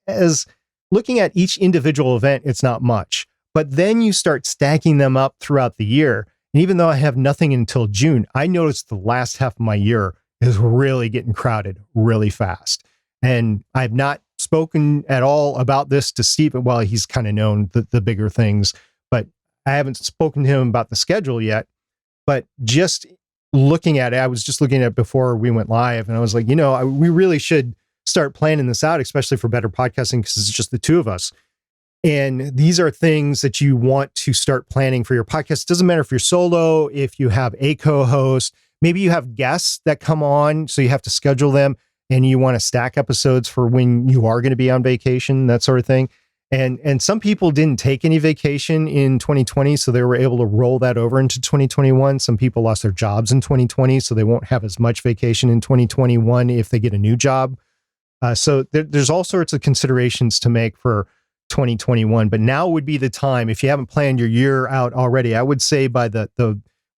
as looking at each individual event, it's not much. But then you start stacking them up throughout the year. And even though I have nothing until June, I noticed the last half of my year is really getting crowded really fast. And I've not spoken at all about this to Stephen. Well, he's kind of known the bigger things, but I haven't spoken to him about the schedule yet. But just looking at it, I was just looking at it before we went live, and I was like, we really should start planning this out, especially for Better Podcasting, because it's just the two of us. And these are things that you want to start planning for your podcast. It doesn't matter if you're solo, if you have a co-host, maybe you have guests that come on, so you have to schedule them, and you want to stack episodes for when you are going to be on vacation, that sort of thing. And some people didn't take any vacation in 2020, so they were able to roll that over into 2021. Some people lost their jobs in 2020, so they won't have as much vacation in 2021 if they get a new job. So there's all sorts of considerations to make for 2021, but now would be the time. If you haven't planned your year out already, I would say by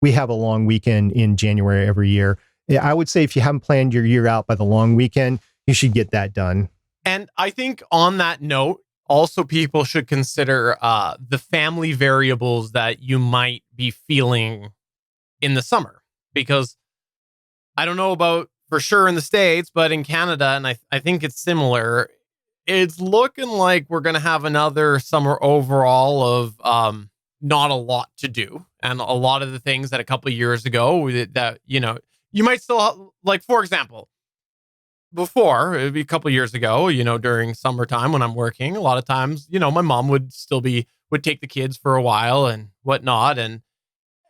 we have a long weekend in January every year. I would say if you haven't planned your year out by the long weekend, you should get that done. And I think on that note, also people should consider the family variables that you might be feeling in the summer, because I don't know about for sure in the States, but in Canada, and I think it's similar, it's looking like we're going to have another summer overall of not a lot to do. And a lot of the things that a couple of years ago that, you might still, like, for example, before, it'd be a couple of years ago, during summertime when I'm working, a lot of times, my mom would take the kids for a while and whatnot.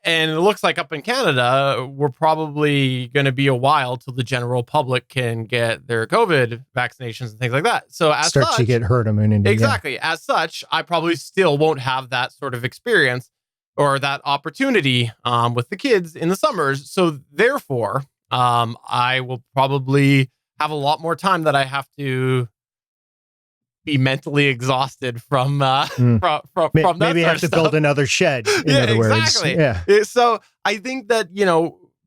And it looks like up in Canada, we're probably going to be a while till the general public can get their COVID vaccinations and things like that. So as start to get herd immunity. Exactly. Yeah. As such, I probably still won't have that sort of experience or that opportunity with the kids in the summers. So therefore, I will probably have a lot more time that I have to be mentally exhausted from that. Maybe have to build another shed. In other words, yeah. So I think that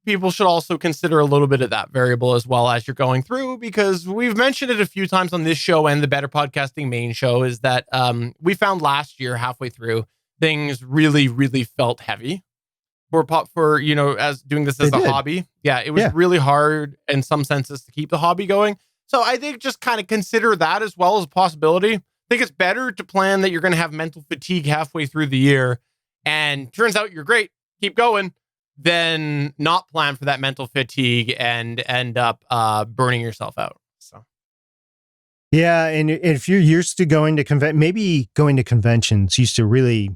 people should also consider a little bit of that variable as well as you're going through, because we've mentioned it a few times on this show and the Better Podcasting main show. Is that we found last year halfway through things really, really felt heavy for as doing this as a hobby. Yeah, it was really hard in some senses to keep the hobby going. So I think just kind of consider that as well as a possibility. I think it's better to plan that you're going to have mental fatigue halfway through the year, and turns out you're great, keep going, than not plan for that mental fatigue and end up burning yourself out. So, yeah, and if you're used to going to maybe going to conventions used to really,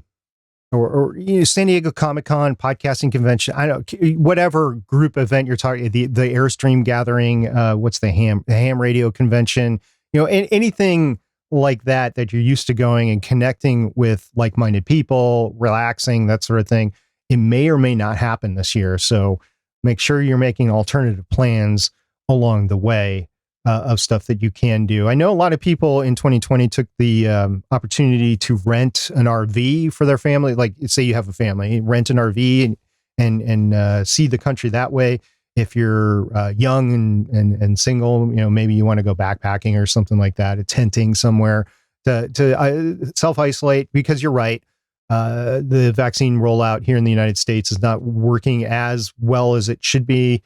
or San Diego Comic-Con, podcasting convention, I don't know, whatever group event you're talking, the Airstream gathering, what's the ham radio convention, anything like that you're used to going and connecting with like-minded people, relaxing, that sort of thing. It may or may not happen this year. So make sure you're making alternative plans along the way of stuff that you can do. I know a lot of people in 2020 took the opportunity to rent an RV for their family. Like, say you have a family, rent an RV and see the country that way. If you're young and single, maybe you want to go backpacking or something like that, tenting somewhere to self-isolate, because you're right. The vaccine rollout here in the United States is not working as well as it should be.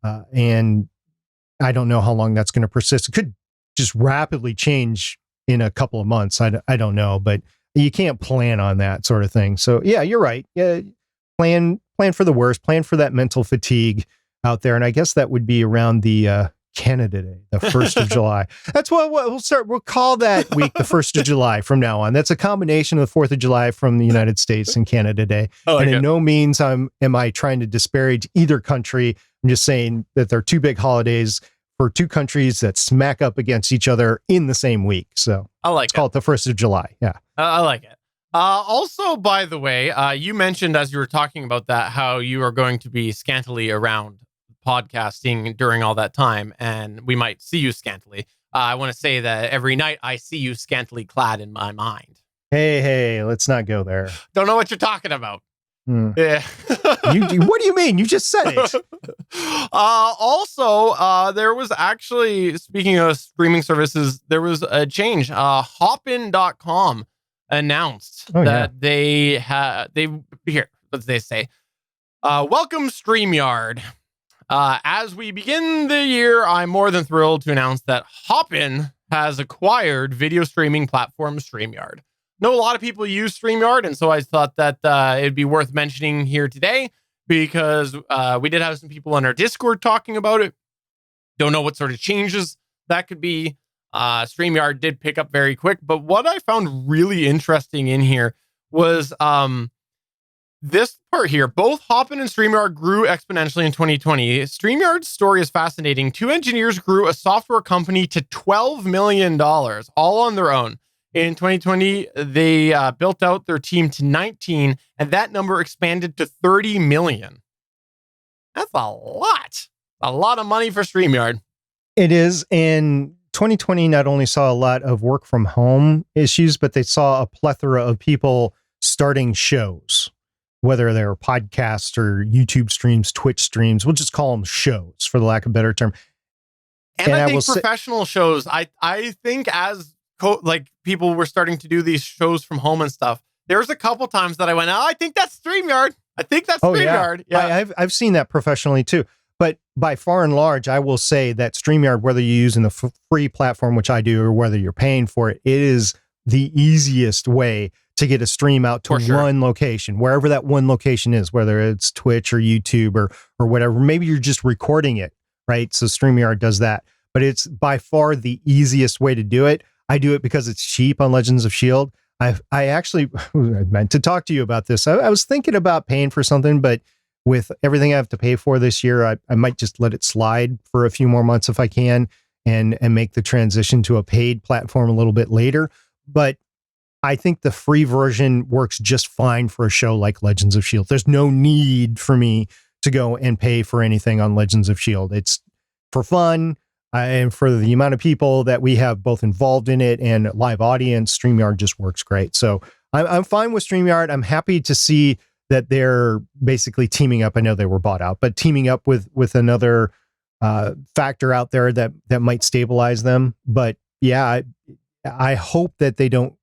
And I don't know how long that's going to persist. It could just rapidly change in a couple of months. I don't know, but you can't plan on that sort of thing. So yeah, you're right. Yeah, plan for the worst, plan for that mental fatigue out there. And I guess that would be around the Canada Day, the 1st of July. That's what we'll call that week the 1st of July from now on. That's a combination of the 4th of July from the United States and Canada Day. And in no means am I trying to disparage either country. I'm just saying that they're two big holidays for two countries that smack up against each other in the same week. So let's call it the 1st of July. Yeah. I like it. Also, by the way, you mentioned as you were talking about that, how you are going to be scantily around podcasting during all that time, and we might see you scantily. I want to say that every night I see you scantily clad in my mind. Hey, let's not go there. Don't know what you're talking about. Yeah. What do you mean? You just said it. Also, there was actually, speaking of streaming services, there was a change. Hopin.com announced that they here, what did they say? Welcome Streamyard. As we begin the year, I'm more than thrilled to announce that Hopin has acquired video streaming platform Streamyard. Know a lot of people use Streamyard, and so I thought that it'd be worth mentioning here today because we did have some people on our Discord talking about it. Don't know what sort of changes that could be. Streamyard did pick up very quick, but what I found really interesting in here was this part here. Both Hopin and Streamyard grew exponentially in 2020. Streamyard's story is fascinating. Two engineers grew a software company to $12 million, all on their own. In 2020, they built out their team to 19, and that number expanded to 30 million. That's a lot of money for Streamyard. It is, and 2020 not only saw a lot of work from home issues, but they saw a plethora of people starting shows, whether they're podcasts or YouTube streams, Twitch streams. We'll just call them shows for the lack of a better term. And I think professional shows, I think as people were starting to do these shows from home and stuff, there's a couple times that I went, I think that's Streamyard. I think that's Streamyard. Yeah. I've seen that professionally too. But by far and large, I will say that Streamyard, whether you're using the free platform, which I do, or whether you're paying for it, it is the easiest way to get a stream out to one location, wherever that one location is, whether it's Twitch or YouTube or whatever. Maybe you're just recording it, right? So Streamyard does that. But it's by far the easiest way to do it. I do it because it's cheap on Legends of S.H.I.E.L.D. I actually meant to talk to you about this. I was thinking about paying for something, but with everything I have to pay for this year, I might just let it slide for a few more months if I can and make the transition to a paid platform a little bit later. But I think the free version works just fine for a show like Legends of S.H.I.E.L.D. There's no need for me to go and pay for anything on Legends of S.H.I.E.L.D. It's for fun. And for the amount of people that we have both involved in it and live audience, StreamYard just works great. So I'm fine with StreamYard. I'm happy to see that they're basically teaming up. I know they were bought out, but teaming up with another factor out there that might stabilize them. But yeah, I hope that they don't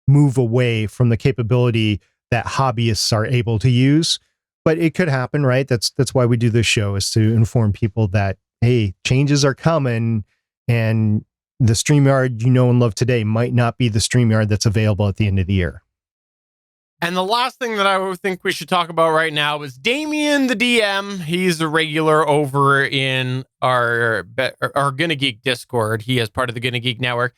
move away from the capability that hobbyists are able to use. But it could happen, right? That's why we do this show, is to inform people that, hey, changes are coming, and the StreamYard you know and love today might not be the StreamYard that's available at the end of the year. And the last thing that I would think we should talk about right now is Damien the DM. He's a regular over in our GonnaGeek Discord. He is part of the GonnaGeek network.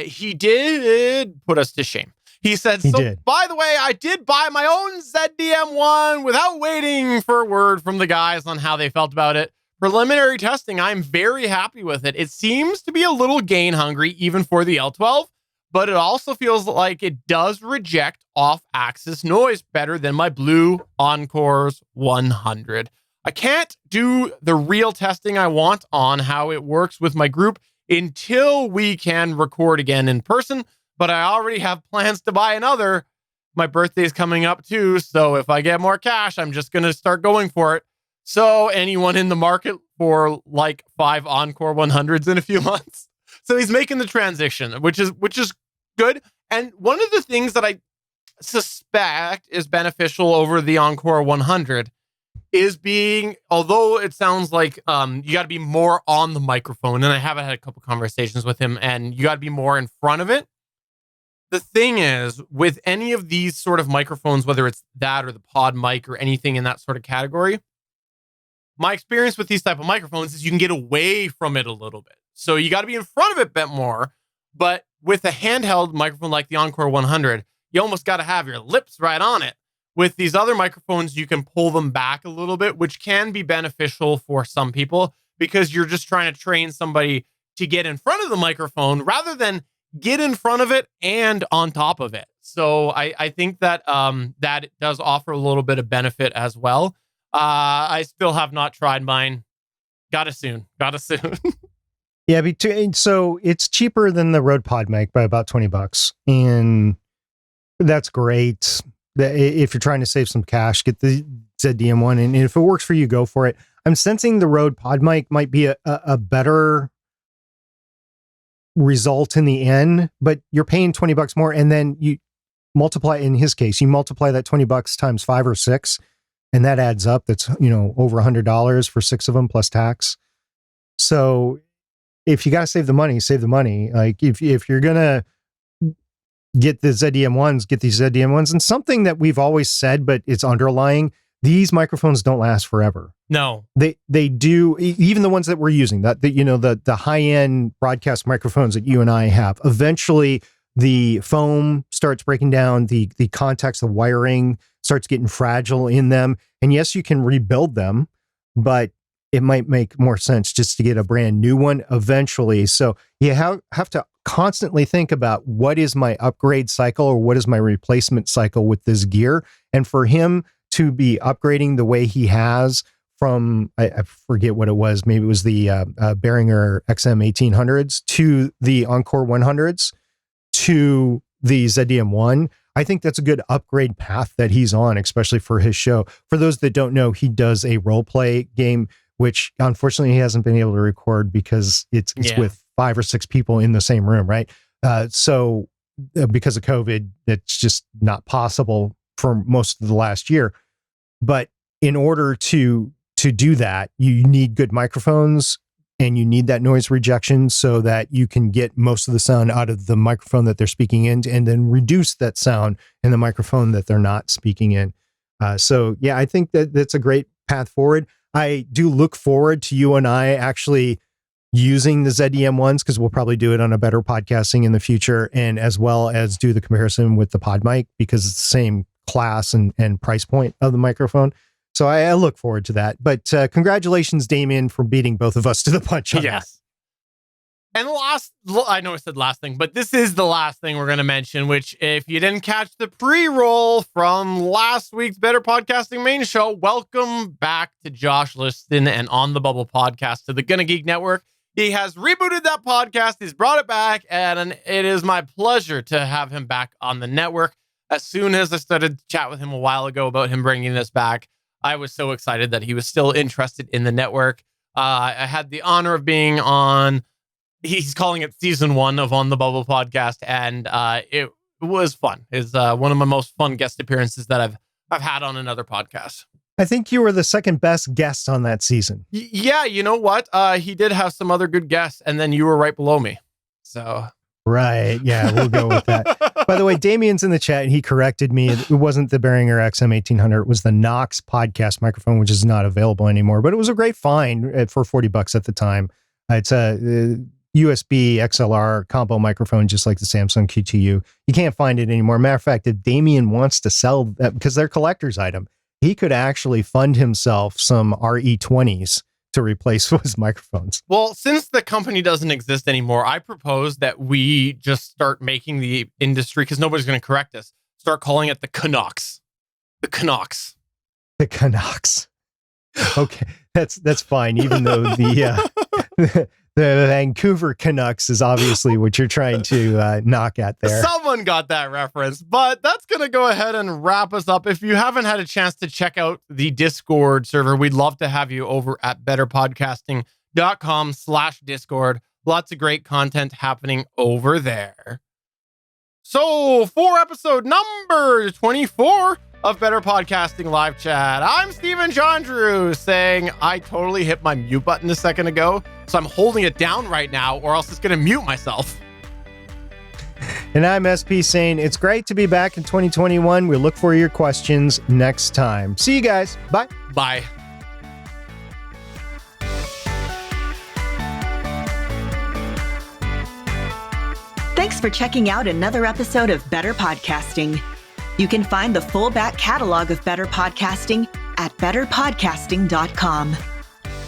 He did put us to shame. He said, by the way, I did buy my own ZDM1 without waiting for a word from the guys on how they felt about it. Preliminary testing, I'm very happy with it. It seems to be a little gain hungry, even for the L12, but it also feels like it does reject off-axis noise better than my Blue Encore's 100. I can't do the real testing I want on how it works with my group until we can record again in person, but I already have plans to buy another. My birthday's coming up too, so if I get more cash, I'm just going to start going for it. So anyone in the market for like 5 Encore 100s in a few months? So he's making the transition, which is good. And one of the things that I suspect is beneficial over the Encore 100 is being, although it sounds like you got to be more on the microphone, and I haven't had a couple conversations with him, and you got to be more in front of it. the thing is, with any of these sort of microphones, whether it's that or the pod mic or anything in that sort of category, my experience with these type of microphones is you can get away from it a little bit. So you got to be in front of it a bit more. But with a handheld microphone like the Encore 100, you almost got to have your lips right on it. With these other microphones, you can pull them back a little bit, which can be beneficial for some people because you're just trying to train somebody to get in front of the microphone rather than get in front of it and on top of it. So I think that that does offer a little bit of benefit as well. I still have not tried mine. Gotta soon. Yeah, so it's cheaper than the Rode Pod mic by about $20, and that's great. If you're trying to save some cash, get the ZDM1, and if it works for you, go for it. I'm sensing the Rode Pod mic might be a better result in the end, but you're paying $20 more, and then you multiply, in his case, you multiply that $20 times 5 or 6, and that adds up. That's, over $100 for 6 of them plus tax. So if you got to save the money, save the money. Like if you're going to get the ZDM1s, get these ZDM1s. And something that we've always said, but it's underlying, these microphones don't last forever. No, they do. Even the ones that we're using, the high-end broadcast microphones that you and I have, eventually the foam starts breaking down, the contacts, the wiring starts getting fragile in them. And yes, you can rebuild them, but it might make more sense just to get a brand new one eventually. So you have to constantly think about what is my upgrade cycle or what is my replacement cycle with this gear. And for him to be upgrading the way he has from, I forget what it was, maybe it was the Behringer XM 1800s to the Encore 100s to the ZDM1, I think that's a good upgrade path that he's on, especially for his show. For those that don't know, he does a role play game, which unfortunately he hasn't been able to record because it's with 5 or 6 people in the same room, right? So because of COVID, it's just not possible for most of the last year. But in order to do that, you need good microphones and you need that noise rejection so that you can get most of the sound out of the microphone that they're speaking in, and then reduce that sound in the microphone that they're not speaking in. So yeah, I think that's a great path forward. I do look forward to you and I actually using the ZDM ones, because we'll probably do it on a better podcasting in the future, and as well as do the comparison with the pod mic, because it's the same class and price point of the microphone. So I look forward to that. But congratulations, Damien, for beating both of us to the punch on that. And I know I said last thing, but this is the last thing we're going to mention, which if you didn't catch the pre-roll from last week's Better Podcasting main show, welcome back to Josh Liston and On the Bubble podcast to the GonnaGeek Network. He has rebooted that podcast. He's brought it back, and it is my pleasure to have him back on the network. As soon as I started to chat with him a while ago about him bringing this back, I was so excited that he was still interested in the network. I had the honor of being on, he's calling it season 1 of On the Bubble podcast, and it was fun. It's one of my most fun guest appearances that I've had on another podcast. I think you were the second best guest on that season. Yeah, you know what? He did have some other good guests, and then you were right below me. So right, yeah, we'll go with that. By the way, Damien's in the chat, and he corrected me. It wasn't the Behringer XM 1800. It was the Knox podcast microphone, which is not available anymore. But it was a great find for $40 at the time. It's a USB XLR combo microphone, just like the Samsung Q2U. You can't find it anymore. Matter of fact, if Damien wants to sell that, because they're collector's item, he could actually fund himself some RE20s to replace his microphones. Well, since the company doesn't exist anymore, I propose that we just start making the industry, because nobody's going to correct us, start calling it the Canucks. The Canucks. The Canucks. Okay, that's fine, even though the Vancouver Canucks is obviously what you're trying to knock at there. Someone got that reference, but that's going to go ahead and wrap us up. If you haven't had a chance to check out the Discord server, we'd love to have you over at betterpodcasting.com/Discord. Lots of great content happening over there. So for episode number 24 of Better Podcasting Live Chat, I'm Steven Jondrew saying I totally hit my mute button a second ago, so I'm holding it down right now, or else it's going to mute myself. And I'm SP saying it's great to be back in 2021. We look for your questions next time. See you guys. Bye. Bye. Thanks for checking out another episode of Better Podcasting. You can find the full back catalog of Better Podcasting at betterpodcasting.com.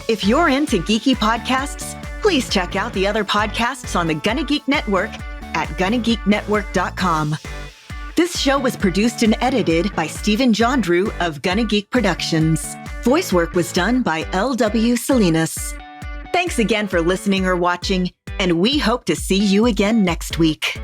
If you're into geeky podcasts, please check out the other podcasts on the GonnaGeek Network at GonnaGeekNetwork.com. This show was produced and edited by Stephen Jondrew of GonnaGeek Productions. Voice work was done by L.W. Salinas. Thanks again for listening or watching, and we hope to see you again next week.